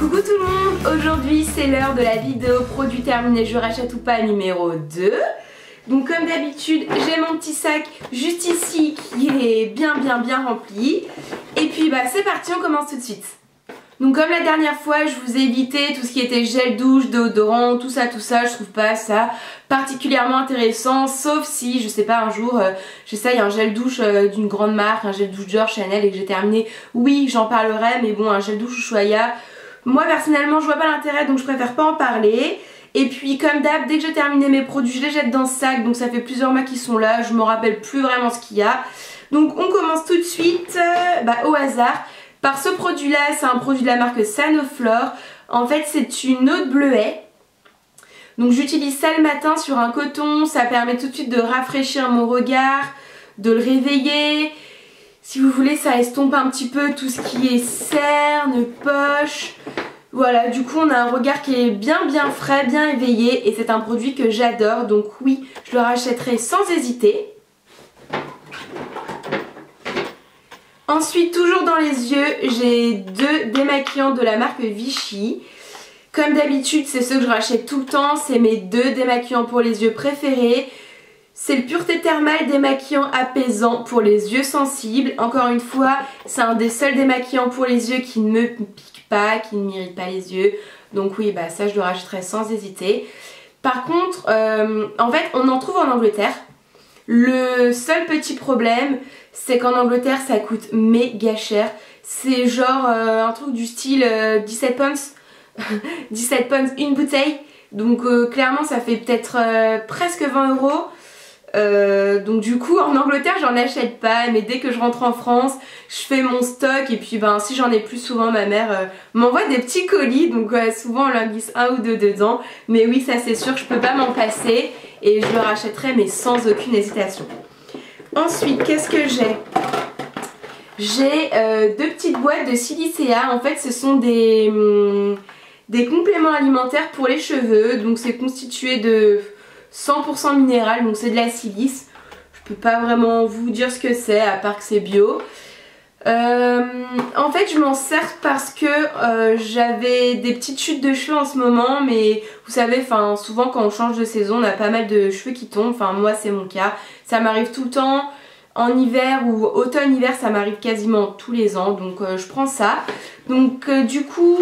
Coucou tout le monde, aujourd'hui c'est l'heure de la vidéo produit terminé je rachète ou pas numéro 2. Donc comme d'habitude j'ai mon petit sac juste ici qui est bien rempli. Et puis bah c'est parti, on commence tout de suite. Donc comme la dernière fois je vous ai évité tout ce qui était gel douche, déodorant, tout ça, je trouve pas ça particulièrement intéressant, sauf si je sais pas un jour j'essaye un gel douche d'une grande marque, un gel douche Dior, Chanel et que j'ai terminé, oui j'en parlerai, mais bon un gel douche Ushuaïa, moi personnellement je vois pas l'intérêt donc je préfère pas en parler. Et puis comme d'hab, dès que j'ai terminé mes produits je les jette dans ce sac, donc ça fait plusieurs mois qu'ils sont là, je me rappelle plus vraiment ce qu'il y a. Donc on commence tout de suite au hasard. Par ce produit là, c'est un produit de la marque Sanoflore. En fait c'est une eau de bleuet. Donc j'utilise ça le matin sur un coton, ça permet tout de suite de rafraîchir mon regard, de le réveiller. Si vous voulez ça estompe un petit peu tout ce qui est cernes, poches. Voilà, du coup on a un regard qui est bien frais, bien éveillé et c'est un produit que j'adore. Donc oui, je le rachèterai sans hésiter. Ensuite, toujours dans les yeux, j'ai deux démaquillants de la marque Vichy. Comme d'habitude, c'est ceux que je rachète tout le temps. C'est mes deux démaquillants pour les yeux préférés. C'est le Pureté Thermale démaquillant apaisant pour les yeux sensibles. Encore une fois, c'est un des seuls démaquillants pour les yeux qui ne me pique pas, qui ne m'irrite pas les yeux. Donc oui, bah ça je le rachèterai sans hésiter. Par contre, en fait, on en trouve en Angleterre. Le seul petit problème, c'est qu'en Angleterre ça coûte méga cher. C'est genre un truc du style 17 pounds 17 pounds une bouteille. Donc clairement ça fait peut-être presque 20 €. Donc du coup en Angleterre j'en achète pas, mais dès que je rentre en France je fais mon stock et puis ben si j'en ai plus souvent ma mère m'envoie des petits colis, donc souvent on en glisse un ou deux dedans. Mais oui ça c'est sûr je peux pas m'en passer et je le rachèterai mais sans aucune hésitation. Ensuite qu'est-ce que j'ai? J'ai deux petites boîtes de Silicea. En fait ce sont des compléments alimentaires pour les cheveux. Donc c'est constitué de 100% minéral, donc c'est de la silice. Je peux pas vraiment vous dire ce que c'est à part que c'est bio. En fait je m'en sers parce que j'avais des petites chutes de cheveux en ce moment, mais vous savez souvent quand on change de saison on a pas mal de cheveux qui tombent, enfin moi c'est mon cas, ça m'arrive tout le temps. En hiver ou automne-hiver ça m'arrive quasiment tous les ans, donc je prends ça. Donc du coup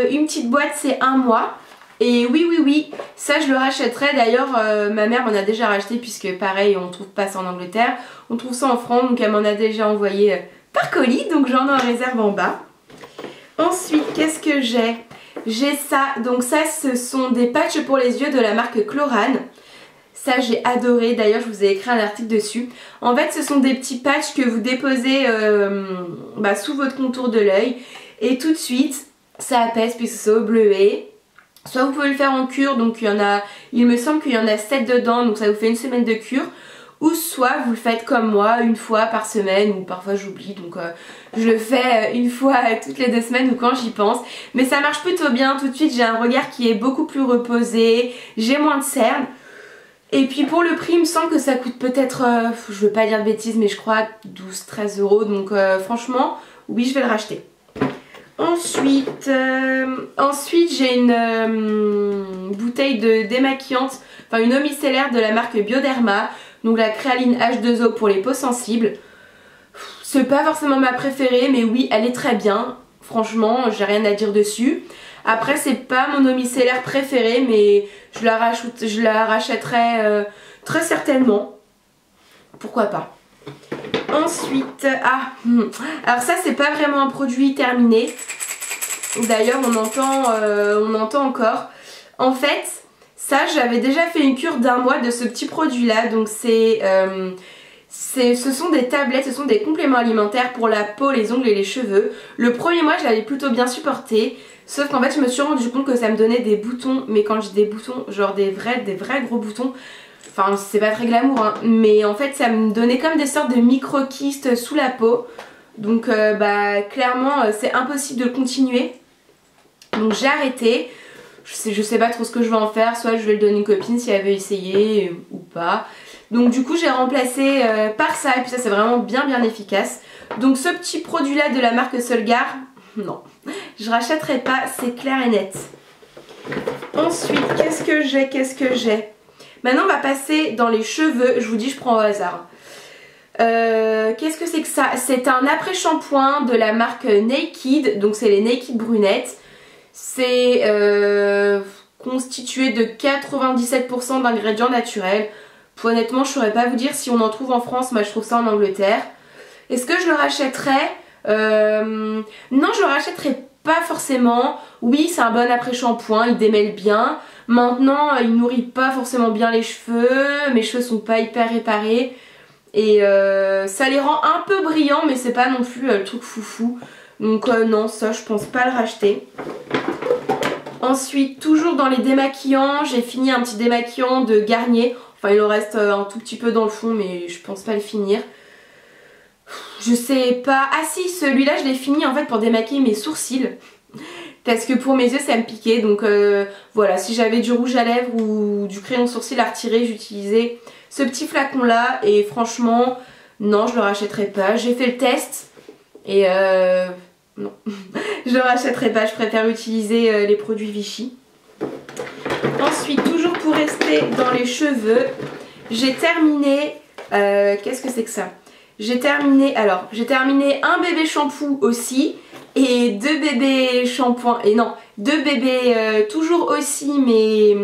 une petite boîte c'est un mois. Et oui, ça je le rachèterai. D'ailleurs ma mère m'en a déjà racheté puisque pareil on trouve pas ça en Angleterre, on trouve ça en France, donc elle m'en a déjà envoyé par colis, donc j'en ai en réserve en bas. Ensuite qu'est-ce que j'ai? J'ai ça, donc ça ce sont des patchs pour les yeux de la marque Chlorane. Ça j'ai adoré, d'ailleurs je vous ai écrit un article dessus. En fait ce sont des petits patchs que vous déposez sous votre contour de l'œil et tout de suite ça apaise puisque c'est au bleuet. Soit vous pouvez le faire en cure, donc il me semble qu'il y en a 7 dedans, donc ça vous fait une semaine de cure. Ou soit vous le faites comme moi, une fois par semaine, ou parfois j'oublie, donc je le fais une fois toutes les 2 semaines ou quand j'y pense. Mais ça marche plutôt bien, tout de suite j'ai un regard qui est beaucoup plus reposé, j'ai moins de cernes. Et puis pour le prix il me semble que ça coûte peut-être, je veux pas dire de bêtises, mais je crois 12-13 €, donc franchement oui je vais le racheter. Ensuite j'ai une bouteille de démaquillante, enfin une eau micellaire de la marque Bioderma, donc la Créaline H2O pour les peaux sensibles. C'est pas forcément ma préférée, mais oui elle est très bien, franchement j'ai rien à dire dessus. Après c'est pas mon eau micellaire préférée, mais je la rachèterai très certainement, pourquoi pas. Ensuite, alors ça c'est pas vraiment un produit terminé. D'ailleurs on entend encore. En fait, ça j'avais déjà fait une cure d'1 mois de ce petit produit là. Donc ce sont des tablettes, ce sont des compléments alimentaires pour la peau, les ongles et les cheveux. Le premier mois je l'avais plutôt bien supporté. Sauf qu'en fait je me suis rendu compte que ça me donnait des boutons. Mais quand j'ai des boutons, genre des vrais gros boutons. Enfin c'est pas très glamour hein, mais en fait ça me donnait comme des sortes de micro-kystes sous la peau. Donc clairement c'est impossible de continuer. Donc j'ai arrêté. Je sais pas trop ce que je vais en faire, soit je vais le donner à une copine si elle veut essayer ou pas. Donc du coup j'ai remplacé par ça et puis ça c'est vraiment bien efficace. Donc ce petit produit là de la marque Solgar, non, je rachèterai pas, c'est clair et net. Ensuite, qu'est-ce que j'ai? Maintenant on va passer dans les cheveux, je vous dis je prends au hasard. Qu'est-ce que c'est que ça? C'est un après-shampoing de la marque Naked, donc c'est les Naked brunettes. C'est constitué de 97% d'ingrédients naturels. Honnêtement je saurais pas vous dire si on en trouve en France, moi je trouve ça en Angleterre. Est-ce que je le rachèterais? Non, je le rachèterais pas forcément. Oui, c'est un bon après-shampoing, il démêle bien. Maintenant, il nourrit pas forcément bien les cheveux. Mes cheveux sont pas hyper réparés. Et ça les rend un peu brillants, mais c'est pas non plus le truc foufou. Donc non, ça je pense pas le racheter. Ensuite, toujours dans les démaquillants, j'ai fini un petit démaquillant de Garnier. Enfin, il en reste un tout petit peu dans le fond, mais je pense pas le finir. Je sais pas... Ah si, celui-là je l'ai fini en fait pour démaquiller mes sourcils. Parce que pour mes yeux ça me piquait. Donc voilà, si j'avais du rouge à lèvres ou du crayon sourcil à retirer, j'utilisais ce petit flacon là. Et franchement, non, je le rachèterai pas. J'ai fait le test et non, je le rachèterai pas. Je préfère utiliser les produits Vichy. Ensuite, toujours pour rester dans les cheveux, j'ai terminé... qu'est-ce que c'est que ça? J'ai terminé un bébé shampoo aussi et 2 bébés shampoings, et non, 2 bébés toujours aussi, mais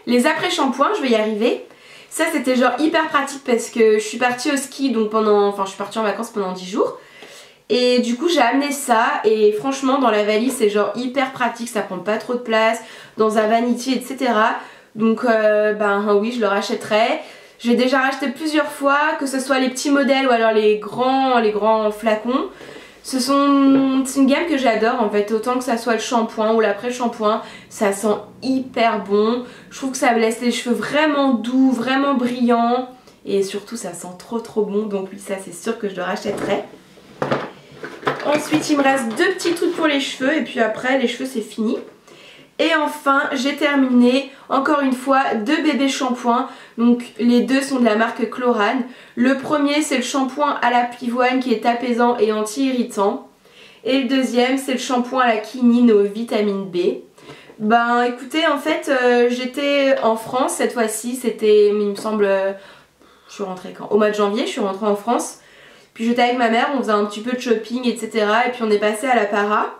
les après shampoings, je vais y arriver. Ça c'était genre hyper pratique parce que je suis partie au ski, donc je suis partie en vacances pendant 10 jours. Et du coup j'ai amené ça et franchement dans la valise c'est genre hyper pratique, ça prend pas trop de place, dans un vanity etc. Donc oui, je le rachèterai. J'ai déjà racheté plusieurs fois, que ce soit les petits modèles ou alors les grands flacons. C'est une gamme que j'adore en fait, autant que ça soit le shampoing ou l'après-shampoing, ça sent hyper bon. Je trouve que ça me laisse les cheveux vraiment doux, vraiment brillants et surtout ça sent trop bon, donc oui, ça c'est sûr que je le rachèterai. Ensuite il me reste 2 petits trucs pour les cheveux et puis après les cheveux c'est fini. Et enfin j'ai terminé encore une fois 2 bébés shampoings, donc les deux sont de la marque Chlorane. Le premier c'est le shampoing à la pivoine qui est apaisant et anti-irritant. Et le deuxième c'est le shampoing à la quinine aux vitamines B. Ben écoutez, en fait j'étais en France cette fois-ci, c'était il me semble, je suis rentrée quand? Au mois de janvier je suis rentrée en France. Puis j'étais avec ma mère, on faisait un petit peu de shopping etc. Et puis on est passé à la Para.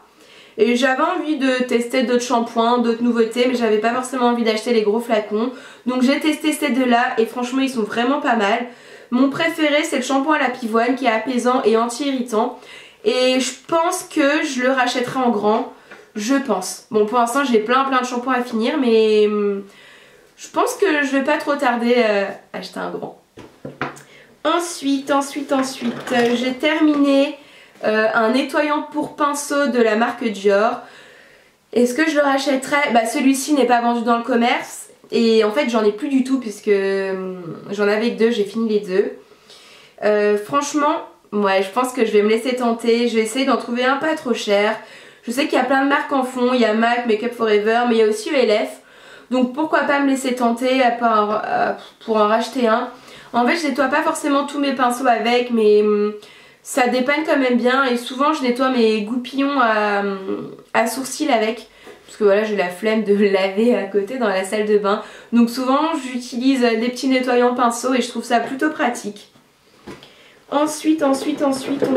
Et j'avais envie de tester d'autres shampoings, d'autres nouveautés, mais j'avais pas forcément envie d'acheter les gros flacons. Donc j'ai testé ces deux-là et franchement ils sont vraiment pas mal. Mon préféré c'est le shampoing à la pivoine qui est apaisant et anti-irritant. Et je pense que je le rachèterai en grand, je pense. Bon pour l'instant j'ai plein de shampoings à finir, mais je pense que je vais pas trop tarder à acheter un grand. Ensuite, j'ai terminé... un nettoyant pour pinceau de la marque Dior. Est-ce que je le rachèterais? Bah celui-ci n'est pas vendu dans le commerce et en fait j'en ai plus du tout puisque j'en avais que 2, j'ai fini les 2. Franchement, ouais, je pense que je vais me laisser tenter. Je vais essayer d'en trouver un pas trop cher. Je sais qu'il y a plein de marques en fond, il y a MAC, Make Up For Ever, mais il y a aussi ELF. Donc pourquoi pas me laisser tenter pour en racheter un. En fait je nettoie pas forcément tous mes pinceaux avec, mais... ça dépanne quand même bien et souvent je nettoie mes goupillons à sourcils avec. Parce que voilà, j'ai la flemme de laver à côté dans la salle de bain. Donc souvent j'utilise des petits nettoyants pinceaux et je trouve ça plutôt pratique. Ensuite on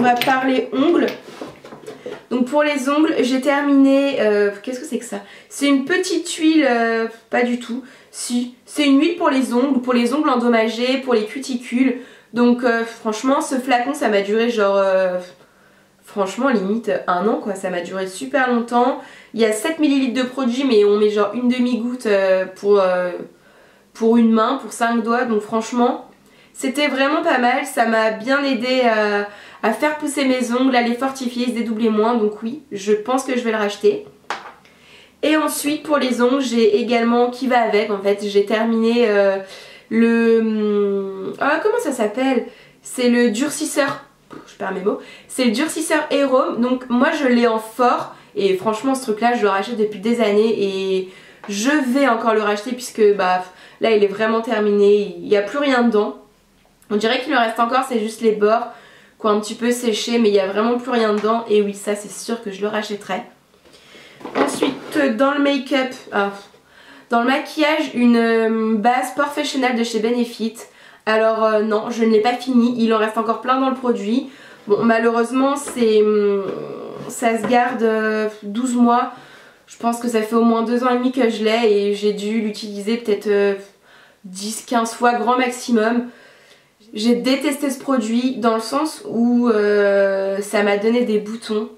va parler ongles. Donc pour les ongles j'ai terminé, qu'est-ce que c'est que ça? C'est une petite huile, pas du tout. Si, c'est une huile pour les ongles endommagés, pour les cuticules. Donc franchement ce flacon ça m'a duré genre franchement limite 1 an quoi, ça m'a duré super longtemps. Il y a 7 ml de produit mais on met genre une demi-goutte pour une main, pour 5 doigts, donc franchement c'était vraiment pas mal, ça m'a bien aidé à faire pousser mes ongles, à les fortifier, se dédoubler moins, donc oui je pense que je vais le racheter. Et ensuite pour les ongles j'ai également, qui va avec en fait, j'ai terminé comment ça s'appelle? C'est le durcisseur, je perds mes mots, c'est le durcisseur Hero. Donc moi je l'ai en fort et franchement ce truc là je le rachète depuis des années et je vais encore le racheter puisque là il est vraiment terminé, il n'y a plus rien dedans. On dirait qu'il en reste encore, c'est juste les bords qui ont un petit peu séché mais il n'y a vraiment plus rien dedans et oui ça c'est sûr que je le rachèterai. Ensuite dans le make-up, dans le maquillage, une base Professional de chez Benefit. Alors non, je ne l'ai pas fini, il en reste encore plein dans le produit. Bon, malheureusement ça se garde 12 mois. Je pense que ça fait au moins 2 ans et demi que je l'ai et j'ai dû l'utiliser peut-être 10-15 fois grand maximum. J'ai détesté ce produit dans le sens où ça m'a donné des boutons.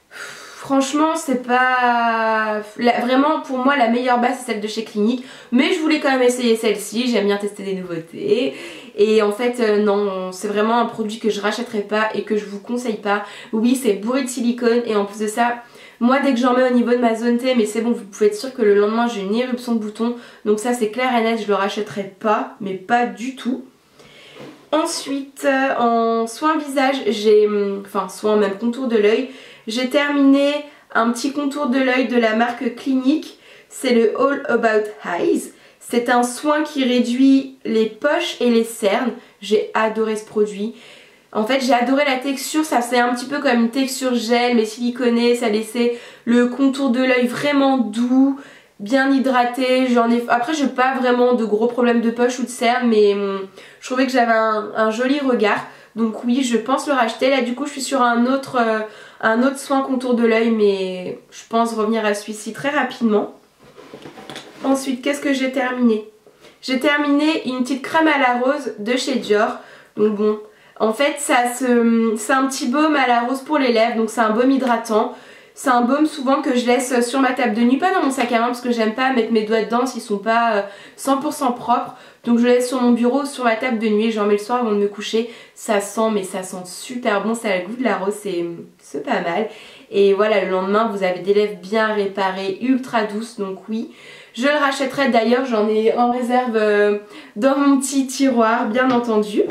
Franchement c'est pas... Vraiment pour moi la meilleure base c'est celle de chez Clinique. Mais je voulais quand même essayer celle-ci, j'aime bien tester des nouveautés. Et en fait non, c'est vraiment un produit que je rachèterai pas et que je vous conseille pas. Oui c'est bourré de silicone et en plus de ça... Moi dès que j'en mets au niveau de ma zone T, mais c'est bon, vous pouvez être sûr que le lendemain j'ai une éruption de boutons. Donc ça c'est clair et net, je le rachèterai pas, mais pas du tout. Ensuite en soin visage, enfin soin même contour de l'œil, j'ai terminé un petit contour de l'œil de la marque Clinique. C'est le All About Eyes. C'est un soin qui réduit les poches et les cernes. J'ai adoré ce produit. En fait j'ai adoré la texture, ça faisait un petit peu comme une texture gel mais siliconée, ça laissait le contour de l'œil vraiment doux, bien hydraté. Après j'ai pas vraiment de gros problèmes de poche ou de cernes mais je trouvais que j'avais un joli regard. Donc oui je pense le racheter. Là du coup je suis sur un autre soin contour de l'œil mais je pense revenir à celui-ci très rapidement. Ensuite qu'est-ce que j'ai terminé? J'ai terminé une petite crème à la rose de chez Dior. Donc bon... En fait c'est un petit baume à la rose pour les lèvres, donc c'est un baume hydratant. C'est un baume souvent que je laisse sur ma table de nuit, pas dans mon sac à main parce que j'aime pas mettre mes doigts dedans s'ils sont pas 100% propres. Donc je le laisse sur mon bureau, sur ma table de nuit, j'en mets le soir avant de me coucher. Ça sent, mais ça sent super bon, ça a le goût de la rose, c'est pas mal. Et voilà, le lendemain vous avez des lèvres bien réparées, ultra douces, donc oui. Je le rachèterai d'ailleurs, j'en ai en réserve dans mon petit tiroir, bien entendu.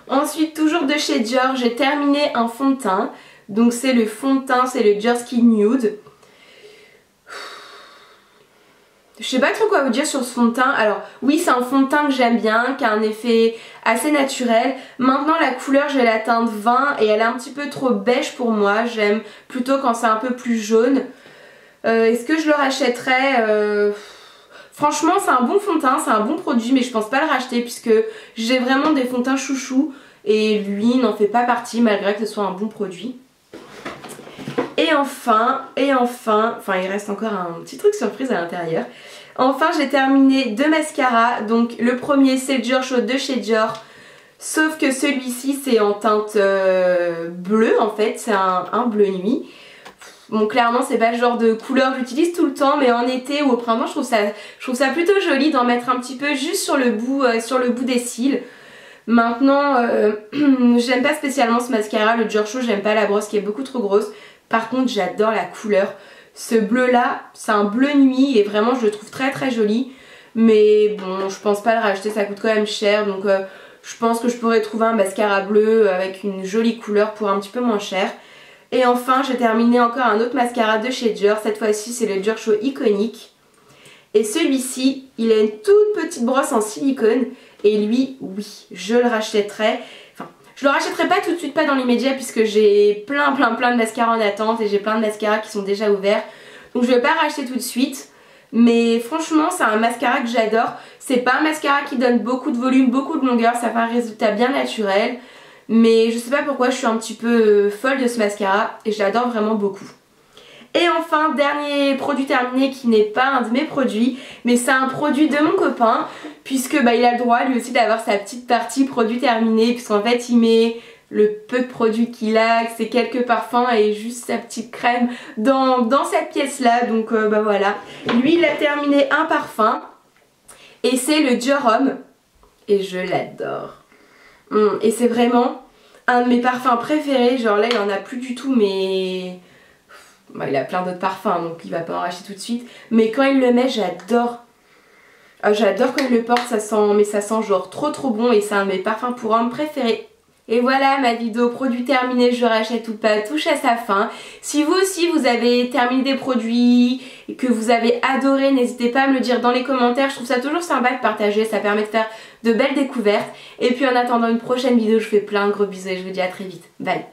Ensuite toujours de chez Dior, j'ai terminé un fond de teint. Donc c'est le fond de teint, c'est le Dior Skin Nude. Je sais pas trop quoi vous dire sur ce fond de teint. Alors oui c'est un fond de teint que j'aime bien, qui a un effet assez naturel. Maintenant la couleur je vais la teindre 20 et elle est un petit peu trop beige pour moi. J'aime plutôt quand c'est un peu plus jaune. Est-ce que je le rachèterais Franchement c'est un bon fond de teint, c'est un bon produit mais je pense pas le racheter puisque j'ai vraiment des fonds de teint chouchou et lui n'en fait pas partie malgré que ce soit un bon produit. Et enfin, il reste encore un petit truc surprise à l'intérieur. Enfin j'ai terminé 2 mascaras, donc le premier c'est le Dior Show de chez Dior. Sauf que celui-ci c'est en teinte bleue en fait, c'est un bleu nuit. Bon clairement c'est pas le genre de couleur que j'utilise tout le temps mais en été ou au printemps je trouve ça plutôt joli d'en mettre un petit peu juste sur le bout des cils. Maintenant j'aime pas spécialement ce mascara, le Dior Show, j'aime pas la brosse qui est beaucoup trop grosse. Par contre j'adore la couleur. Ce bleu là c'est un bleu nuit et vraiment je le trouve très très joli. Mais bon je pense pas le racheter, ça coûte quand même cher donc je pense que je pourrais trouver un mascara bleu avec une jolie couleur pour un petit peu moins cher. Et enfin j'ai terminé encore un autre mascara de chez Dior, cette fois-ci c'est le Dior Show Iconic. Et celui-ci il a une toute petite brosse en silicone et lui oui je le rachèterai. Enfin je le rachèterai pas tout de suite, pas dans l'immédiat puisque j'ai plein de mascaras en attente et j'ai plein de mascaras qui sont déjà ouverts. Donc je vais pas racheter tout de suite. Mais franchement c'est un mascara que j'adore. C'est pas un mascara qui donne beaucoup de volume, beaucoup de longueur, ça fait un résultat bien naturel. Mais je sais pas pourquoi je suis un petit peu folle de ce mascara et je l'adore vraiment beaucoup. Et enfin dernier produit terminé qui n'est pas un de mes produits mais c'est un produit de mon copain puisque il a le droit lui aussi d'avoir sa petite partie produit terminé puisqu'en fait il met le peu de produits qu'il a, c'est quelques parfums et juste sa petite crème dans cette pièce là donc voilà. Lui il a terminé un parfum et c'est le Dior Homme et je l'adore. Et c'est vraiment un de mes parfums préférés, genre là il en a plus du tout mais il a plein d'autres parfums donc il va pas en racheter tout de suite, mais quand il le met j'adore. J'adore quand il le porte, ça sent genre trop bon et c'est un de mes parfums pour hommes préférés. Et voilà, ma vidéo produit terminée, je rachète ou pas, touche à sa fin. Si vous aussi vous avez terminé des produits et que vous avez adoré, n'hésitez pas à me le dire dans les commentaires. Je trouve ça toujours sympa de partager, ça permet de faire de belles découvertes. Et puis en attendant une prochaine vidéo, je vous fais plein de gros bisous et je vous dis à très vite. Bye.